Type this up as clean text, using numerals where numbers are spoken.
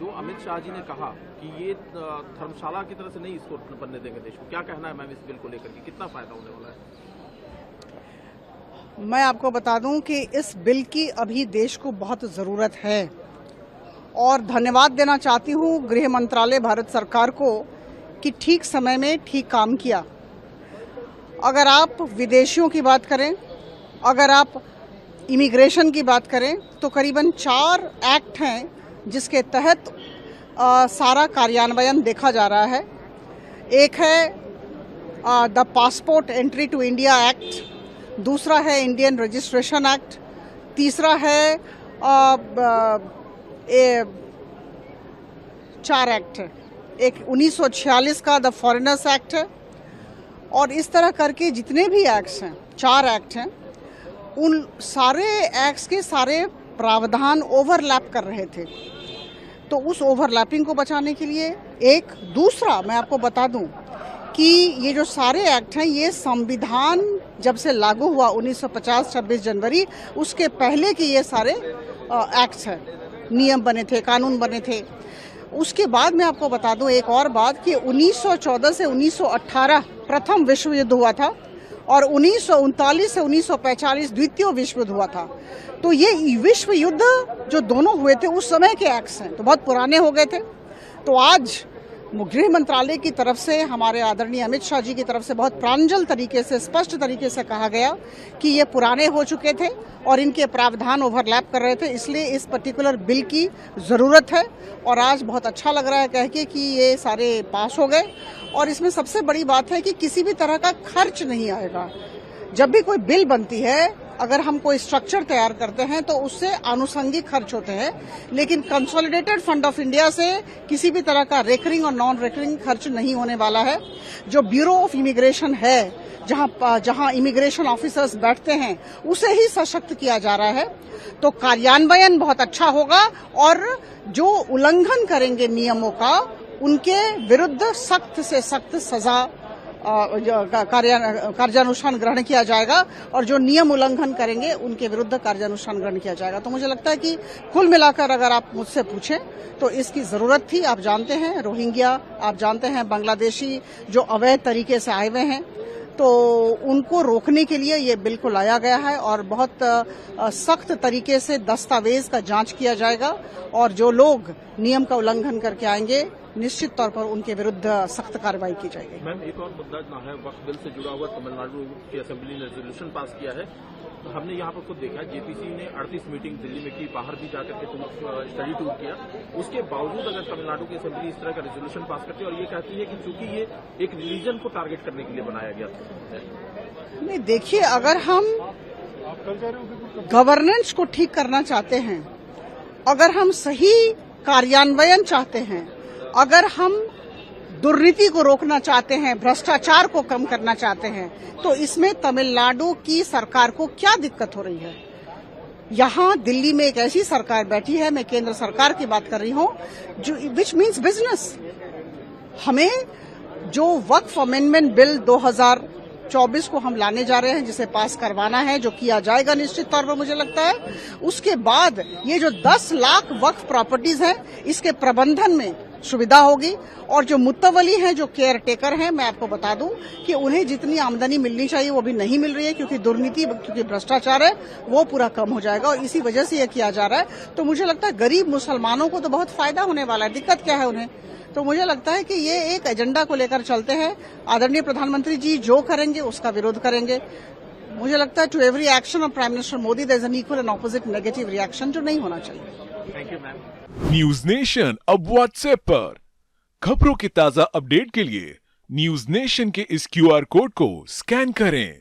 जो अमित शाह जी ने कहा कि ये धर्मशाला की तरह से नहीं इसको बनने देंगे देश को, क्या कहना है मैम इस बिल को लेकर के, कितना फायदा होने वाला है? मैं आपको बता दूं कि इस बिल की अभी देश को बहुत ज़रूरत है और धन्यवाद देना चाहती हूं गृह मंत्रालय भारत सरकार को कि ठीक समय में ठीक काम किया। अगर आप विदेशियों की बात करें, अगर आप इमिग्रेशन की बात करें, तो करीबन 4 एक्ट हैं जिसके तहत सारा कार्यान्वयन देखा जा रहा है। एक है the passport entry to India act, दूसरा है इंडियन रजिस्ट्रेशन एक्ट, तीसरा है 4 एक्ट है, एक 1946 का द फॉरेनर्स एक्ट है, और इस तरह करके जितने भी एक्ट्स हैं, 4 एक्ट हैं, उन सारे एक्ट्स के सारे प्रावधान ओवरलैप कर रहे थे। तो उस ओवरलैपिंग को बचाने के लिए एक दूसरा मैं आपको बता दूं कि ये जो सारे एक्ट हैं ये संविधान जब से लागू हुआ 1950 26 जनवरी उसके पहले के ये सारे एक्ट्स हैं, नियम बने थे, कानून बने थे। उसके बाद मैं आपको बता दूं एक और बात कि 1914 से 1918 प्रथम विश्व युद्ध हुआ था और 1939 से 1945 द्वितीय विश्व युद्ध हुआ था। तो ये विश्व युद्ध जो दोनों हुए थे उस समय के एक्ट्स हैं, तो बहुत पुराने हो गए थे। तो आज गृह मंत्रालय की तरफ से, हमारे आदरणीय अमित शाह जी की तरफ से बहुत प्रांजल तरीके से, स्पष्ट तरीके से कहा गया कि ये पुराने हो चुके थे और इनके प्रावधान ओवरलैप कर रहे थे, इसलिए इस पर्टिकुलर बिल की ज़रूरत है। और आज बहुत अच्छा लग रहा है कह के कि ये सारे पास हो गए। और इसमें सबसे बड़ी बात है कि किसी भी तरह का खर्च नहीं आएगा। जब भी कोई बिल बनती है, अगर हम कोई स्ट्रक्चर तैयार करते हैं तो उससे आनुषंगिक खर्च होते हैं, लेकिन कंसोलिडेटेड फंड ऑफ इंडिया से किसी भी तरह का रेकरिंग और नॉन रेकरिंग खर्च नहीं होने वाला है। जो ब्यूरो ऑफ इमिग्रेशन है, जहां इमिग्रेशन ऑफिसर्स बैठते हैं, उसे ही सशक्त किया जा रहा है। तो कार्यान्वयन बहुत अच्छा होगा और जो उल्लंघन करेंगे नियमों का, उनके विरुद्ध सख्त से सख्त सजा कार्यानुष्ठान ग्रहण किया जाएगा और जो नियम उल्लंघन करेंगे उनके विरुद्ध कार्यानुष्ठान ग्रहण किया जाएगा। तो मुझे लगता है कि कुल मिलाकर अगर आप मुझसे पूछें तो इसकी जरूरत थी। आप जानते हैं रोहिंग्या, आप जानते हैं बांग्लादेशी जो अवैध तरीके से आए हुए हैं, तो उनको रोकने के लिए ये बिल को लाया गया है और बहुत सख्त तरीके से दस्तावेज का जांच किया जाएगा और जो लोग नियम का उल्लंघन करके आएंगे निश्चित तौर पर उनके विरुद्ध सख्त कार्रवाई की जाएगी। मैम एक और मुद्दा है, वक्फ बिल से जुड़ा हुआ तमिलनाडु की असेंबली ने रेजोल्यूशन पास किया है। तो हमने यहाँ पर खुद देखा, जेपीसी ने 38 मीटिंग दिल्ली में की, बाहर भी जाकर के स्टडी टूर किया। उसके बावजूद अगर तमिलनाडु की असेंबली इस तरह का रेजोल्यूशन पास करती है और ये कहती है कि चूंकि ये एक रिलीजन को टारगेट करने के लिए बनाया गया है। नहीं, देखिए, अगर हम गवर्नेंस को ठीक करना चाहते हैं, अगर हम सही कार्यान्वयन चाहते हैं, अगर हम दुर्नीति को रोकना चाहते हैं, भ्रष्टाचार को कम करना चाहते हैं, तो इसमें तमिलनाडु की सरकार को क्या दिक्कत हो रही है? यहाँ दिल्ली में एक ऐसी सरकार बैठी है, मैं केंद्र सरकार की बात कर रही हूँ, जो विच मीन्स बिजनेस। हमें जो वक्फ अमेंडमेंट बिल 2024 को हम लाने जा रहे हैं, जिसे पास करवाना है, जो किया जाएगा निश्चित तौर पर मुझे लगता है, उसके बाद ये जो 10 लाख वक्फ प्रॉपर्टीज हैं, इसके प्रबंधन में सुविधा होगी और जो मुत्तवली हैं, जो केयर टेकर हैं, मैं आपको बता दूं कि उन्हें जितनी आमदनी मिलनी चाहिए वो भी नहीं मिल रही है, क्योंकि दुर्नीति, क्योंकि भ्रष्टाचार है, वो पूरा कम हो जाएगा और इसी वजह से ये किया जा रहा है। तो मुझे लगता है गरीब मुसलमानों को तो बहुत फायदा होने वाला है। दिक्कत क्या है उन्हें? तो मुझे लगता है कि ये एक एजेंडा को लेकर चलते हैं। आदरणीय प्रधानमंत्री जी जो करेंगे उसका विरोध करेंगे। मुझे लगता है to every action of prime minister Modi there is an equal and opposite negative reaction, जो नहीं होना चाहिए। Thank you ma'am. News nation अब व्हाट्सएप पर खबरों के ताजा अपडेट के लिए न्यूज नेशन के इस QR कोड को स्कैन करें।